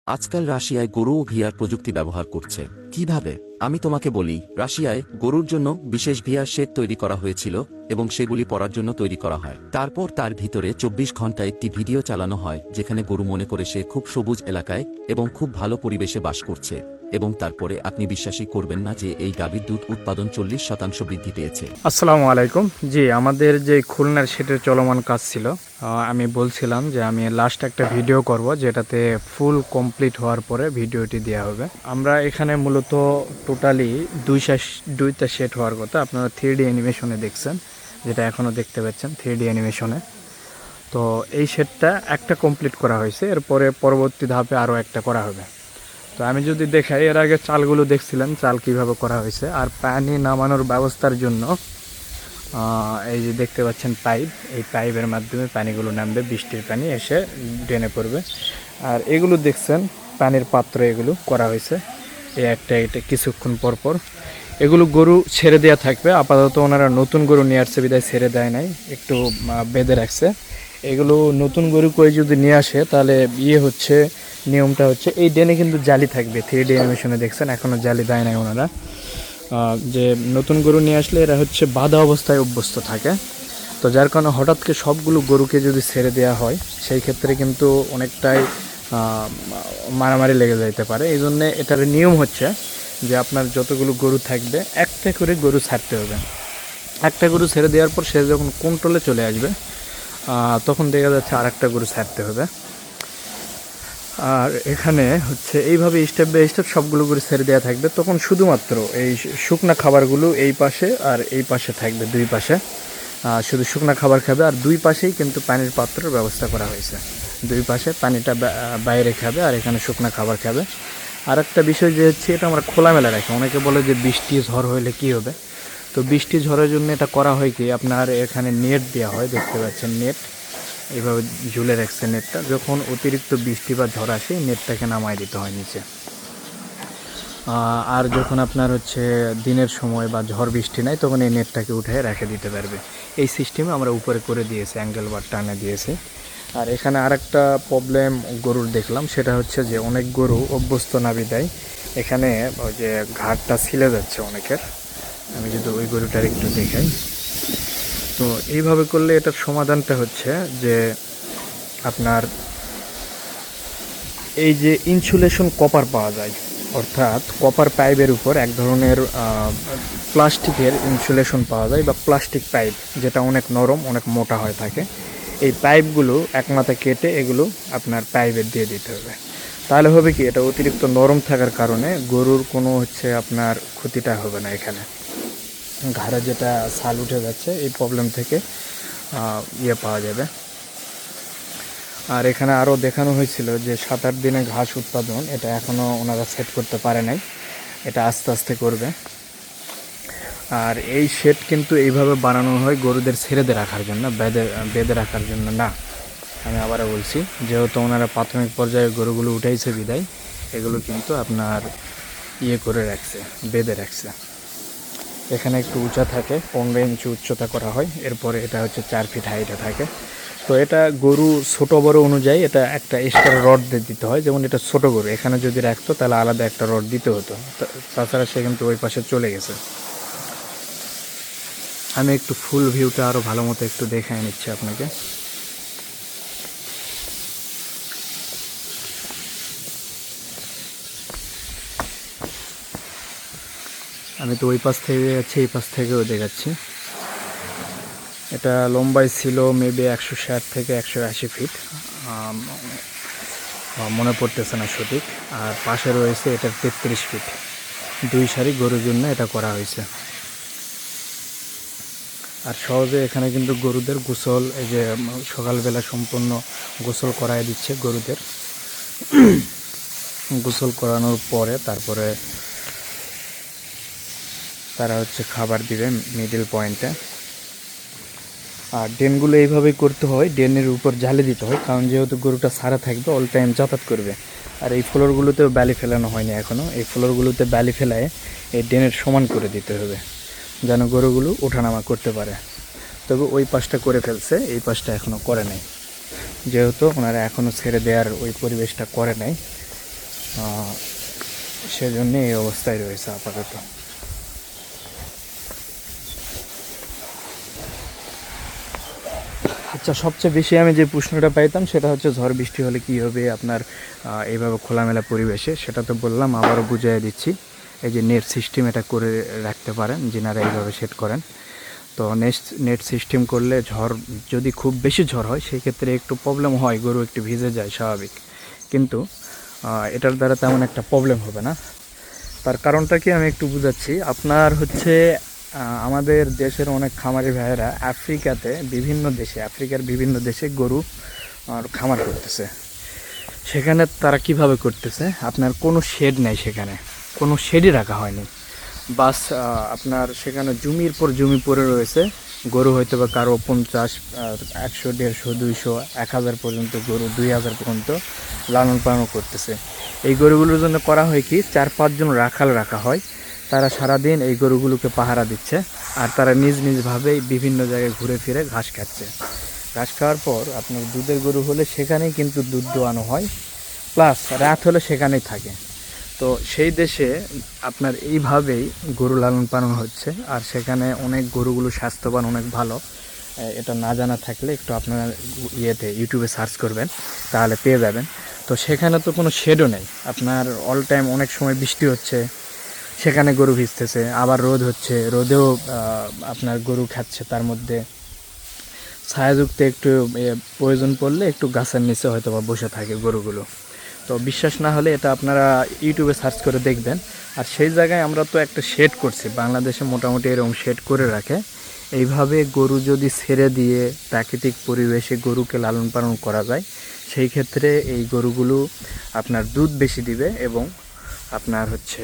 আজকাল রাশিয়ায় গরু ও ভিআর প্রযুক্তি ব্যবহার করছে। কিভাবে? আমি তোমাকে বলি। রাশিয়ায় গরুর জন্য বিশেষ ভিআর শেড তৈরি করা হয়েছিল এবং সেগুলি পড়ার জন্য তৈরি করা হয়। তারপর তার ভিতরে ২৪ ঘন্টা একটি ভিডিও চালানো হয় যেখানে গরু মনে করে সে খুব সবুজ এলাকায় এবং খুব ভালো পরিবেশে বাস করছে, এবং তারপরে আপনি বিশ্বাসই করবেন না যে এই গাভীর দুধ উৎপাদন ৪০% বৃদ্ধি পেয়েছে। আসসালামু আলাইকুম। জি, আমাদের যে খুলনার সেটের চলমান কাজ ছিল, আমি বলছিলাম যে আমি লাস্ট একটা ভিডিও করব যেটাতে ফুল কমপ্লিট হওয়ার পরে ভিডিওটি দেওয়া হবে। আমরা এখানে মূলত টোটালি দুইটা সেট হওয়ার কথা। আপনারা 3D অ্যানিমেশনে দেখছেন, যেটা এখনও দেখতে পাচ্ছেন 3D অ্যানিমেশনে। তো এই সেটটা একটা কমপ্লিট করা হয়েছে, এরপরে পরবর্তী ধাপে আরও একটা করা হবে। তো আমি যদি দেখাই, এর আগে চালগুলো দেখছিলেন চাল কিভাবে করা হয়েছে। আর পানি নামানোর ব্যবস্থার জন্য এই যে দেখতে পাচ্ছেন পাইপ, এই পাইপের মাধ্যমে পানিগুলো নামবে, বৃষ্টির পানি এসে ড্রেনে পড়বে। আর এগুলো দেখছেন পানির পাত্র, এগুলো করা হয়েছে এই একটা এটা কিছুক্ষণ পর পর এগুলো গরু ছেড়ে দেওয়া থাকবে। আপাতত ওনারা নতুন গরু নিয়ে আসছে বিদায় ছেড়ে দেয় নাই, একটু বেঁধে রাখছে। এগুলো নতুন গরু করে যদি নিয়ে আসে তাহলে হচ্ছে নিয়মটা হচ্ছে এই ড্রেনে কিন্তু জালি থাকবে। 3D অ্যানিমেশনে দেখছেন এখনও জালি দেয় নাই ওনারা। যে নতুন গরু নিয়ে আসলে এরা হচ্ছে বাঁধা অবস্থায় অভ্যস্ত থাকে। তো যার কারণে হঠাৎ সবগুলো গরুকে যদি ছেড়ে দেওয়া হয় সেই ক্ষেত্রে কিন্তু অনেকটাই মারামারি লেগে যাইতে পারে। এই জন্যে এটার নিয়ম হচ্ছে যে আপনার যতগুলো গরু থাকবে একটা করে গরু ছাড়তে হবে। একটা গরু ছেড়ে দেওয়ার পর সে যখন কন্ট্রোলে চলে আসবে তখন দেখা যাচ্ছে আর একটা গরু ছাড়তে হবে। আর এখানে হচ্ছে এইভাবে স্টেপ বাই স্টেপ সবগুলো করে ছেড়ে দেওয়া থাকবে। তখন শুধুমাত্র এই শুকনা খাবারগুলো এই পাশে আর এই পাশে থাকবে, দুই পাশে শুধু শুকনা খাবার খাবে। আর দুই পাশেই কিন্তু পানির পাত্রের ব্যবস্থা করা হয়েছে, দুই পাশে পানিটা বাইরে খাবে আর এখানে শুকনা খাবার খাবে। আর একটা বিষয় যে হচ্ছে এটা আমরা খোলামেলা রাখি। অনেকে বলে যে বৃষ্টি ঝড় হইলে কি হবে। তো বৃষ্টি ঝড়ের জন্য এটা করা হয় কি, আপনার এখানে নেট দেওয়া হয়, দেখতে পাচ্ছেন নেট এইভাবে ঝুলে রাখছে। নেটটা যখন অতিরিক্ত বৃষ্টি বা ঝড় আসে নেটটাকে নামায় দিতে হয় নিচে। আর যখন আপনার হচ্ছে দিনের সময় বা ঝড় বৃষ্টি নাই তখন এই নেটটাকে উঠে রেখে দিতে পারবে। এই সিস্টেমে আমরা উপরে করে দিয়েছি, অ্যাঙ্গেল বার টানে দিয়েছি। আর এখানে আরেকটা প্রবলেম গরুর দেখলাম, সেটা হচ্ছে যে অনেক গরু অভ্যস্ত না বিদায় এখানে ওই যে ঘাটটা ছিলে যাচ্ছে অনেকের। আমি যদি ওই গরুটার একটু দেখাই, তো এইভাবে করলে এটার সমাধানটা হচ্ছে যে আপনার এই যে ইনসুলেশন কপার পাওয়া যায়, অর্থাৎ কপার পাইপের উপর এক ধরনের প্লাস্টিকের ইনসুলেশন পাওয়া যায় বা প্লাস্টিক পাইপ, যেটা অনেক নরম অনেক মোটা হয়ে থাকে। এই পাইপগুলো একমাথা কেটে এগুলো আপনার পাইপে দিয়ে দিতে হবে। তাহলে হবে কি, এটা অতিরিক্ত নরম থাকার কারণে গরুর কোনো হচ্ছে আপনার ক্ষতিটা হবে না। এখানে ঘাড়ে যেটা ছাল উঠে যাচ্ছে এই প্রবলেম থেকে পাওয়া যাবে। আর এখানে আরও দেখানো হয়েছিল যে ৭-৮ দিনে ঘাস উৎপাদন, এটা এখনও ওনারা সেট করতে পারে নাই, এটা আস্তে আস্তে করবে। আর এই শেড কিন্তু এইভাবে বানানো হয় গরুদের ছেড়ে রাখার জন্য, বেঁধে রাখার জন্য না। আমি আবারও বলছি, যেহেতু ওনারা প্রাথমিক পর্যায়ে গরুগুলো উঠাইছে বিদায় এগুলো কিন্তু আপনার করে রাখছে, বেঁধে রাখছে। এখানে একটু উঁচা থাকে, 15 ইঞ্চি উচ্চতা করা হয়। এরপরে এটা হচ্ছে 4 ফিট হাইটে থাকে। তো এটা গরু ছোট বড় অনুযায়ী এটা একটা এক্সট্রা রড দিয়ে দিতে হয়। যেমন এটা ছোট গরু, এখানে যদি রাখতো তাহলে আলাদা একটা রড দিতে হতো। তাছাড়া সে কিন্তু ওই পাশে চলে গেছে। আমি একটু ফুল ভিউটা আরও ভালো মতো একটু দেখাই নিচ্ছি আপনাকে। আমি তো ওই পাশ থেকে যাচ্ছি, এই পাশ থেকেও দেখাচ্ছি। এটা লম্বায় ছিল মেবি 160 থেকে 180 ফিট, মনে পড়তেছে না সঠিক। আর পাশে রয়েছে এটার 33 ফিট। 2 সারি গরুর জন্য এটা করা হয়েছে। আর সহজে এখানে কিন্তু গরুদের গোসল, এই যে সকালবেলা সম্পূর্ণ গোসল করায় দিচ্ছে গরুদের। গোসল করানোর পরে তারপরে তারা হচ্ছে খাবার দিবে মিডল পয়েন্টে। আর ড্রেনগুলো এইভাবেই করতে হয়, ড্রেনের উপর জালি দিতে হয়, কারণ যেহেতু গরুটা সারা থাকবে অল টাইম যাতায়াত করবে। আর এই ফ্লোরগুলোতেও বালি ফেলানো হয়নি এখনও, এই ফ্লোরগুলোতে বালি ফেলায় এই ড্রেনের সমান করে দিতে হবে যেন গরুগুলো ওঠানামা করতে পারে। তবে ওই পাশটা করে ফেলছে, এই পাশটা এখনও করে নাই, যেহেতু ওনারা এখনও ছেড়ে দেওয়ার ওই পরিবেশটা করে নাই। সেজন্য এই অবস্থায় রয়েছে আপাতত। আচ্ছা, সবচেয়ে বেশি আমি যে প্রশ্নটা পাইতাম সেটা হচ্ছে ঝড় বৃষ্টি হলে কী হবে আপনার এইভাবে খোলামেলা পরিবেশে। সেটা তো বললাম, আবারও বুঝিয়ে দিচ্ছি। এই যে নেট সিস্টেম এটা করে রাখতে পারেন যিনারা এইভাবে সেট করেন। তো নেট সিস্টেম করলে ঝড় যদি খুব বেশি ঝড় হয় সেক্ষেত্রে একটু প্রবলেম হয়, গরু একটু ভিজে যায় স্বাভাবিক, কিন্তু এটার দ্বারা তেমন একটা প্রবলেম হবে না। তার কারণটা কি আমি একটু বুঝাচ্ছি। আপনার হচ্ছে আমাদের দেশের অনেক খামারি ভাইয়েরা আফ্রিকার বিভিন্ন দেশে গরু আর খামার করতেছে। সেখানে তারা কিভাবে করতেছে, আপনার কোনো শেড নেই, সেখানে কোনো শেডই রাখা হয়নি। বাস আপনার সেখানে জমির পর জমি পড়ে রয়েছে। গরু হয়তো বা কারো 50, 100, 150, 200, 1000 পর্যন্ত গরু, 2000 পর্যন্ত লালন পালন করতেছে। এই গরুগুলোর জন্য করা হয় কি, 4-5 জন রাখাল রাখা হয়। তারা সারাদিন এই গরুগুলোকে পাহারা দিচ্ছে, আর তারা নিজ নিজভাবেই বিভিন্ন জায়গায় ঘুরে ফিরে ঘাস খাচ্ছে। ঘাস খাওয়ার পর আপনার দুধের গরু হলে সেখানেই কিন্তু দুধ দোয়ানো হয়, প্লাস রাত হলে সেখানেই থাকে। তো সেই দেশে আপনার এইভাবেই গরু লালন পালন হচ্ছে, আর সেখানে অনেক গরুগুলো স্বাস্থ্যবান, অনেক ভালো। এটা না জানা থাকলে একটু আপনারা ইউটিউবে সার্চ করবেন, তাহলে পেয়ে যাবেন। তো সেখানে তো কোনো শেডও নেই, আপনার অল টাইম অনেক সময় বৃষ্টি হচ্ছে, সেখানে গরু ভিজতেছে, আবার রোদ হচ্ছে, রোদেও আপনার গরু খাচ্ছে। তার মধ্যে ছায়াযুক্ত একটু প্রয়োজন পড়লে একটু গাছের নিচে হয়তো বা বসে থাকে গরুগুলো। তো বিশ্বাস না হলে এটা আপনারা ইউটিউবে সার্চ করে দেখবেন। আর সেই জায়গায় আমরা তো একটা শেড করছি, বাংলাদেশে মোটামুটি এরকম শেড করে রাখে। এইভাবে গরু যদি ছেড়ে দিয়ে প্রাকৃতিক পরিবেশে গরুকে লালন পালন করা যায়, সেই ক্ষেত্রে এই গরুগুলো আপনার দুধ বেশি দিবে এবং আপনার হচ্ছে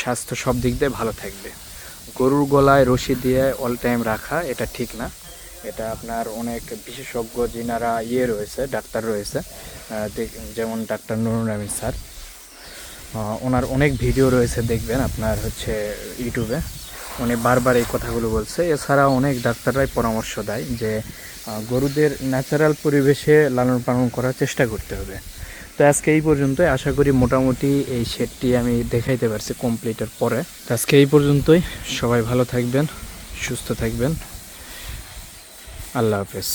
স্বাস্থ্য সব দিক দিয়ে ভালো থাকবে। গরুর গলায় রশি দিয়ে অল টাইম রাখা এটা ঠিক না। এটা আপনার অনেক বিশেষজ্ঞ যিনারা রয়েছে, ডাক্তার রয়েছে, যেমন ডাক্তার নুরুল আমিন স্যার, ওনার অনেক ভিডিও রয়েছে, দেখবেন আপনার হচ্ছে ইউটিউবে। উনি বারবার এই কথাগুলো বলছে। এছাড়া অনেক ডাক্তাররাই পরামর্শ দেয় যে গরুদের ন্যাচারাল পরিবেশে লালন পালন করার চেষ্টা করতে হবে। তো আজকে এই পর্যন্তই, আশা করি মোটামুটি এই শেডটি আমি দেখাইতে পারছি কমপ্লিটের পরে। তো আজকে এই পর্যন্তই, সবাই ভালো থাকবেন, সুস্থ থাকবেন, আল্লাহ হাফেজ।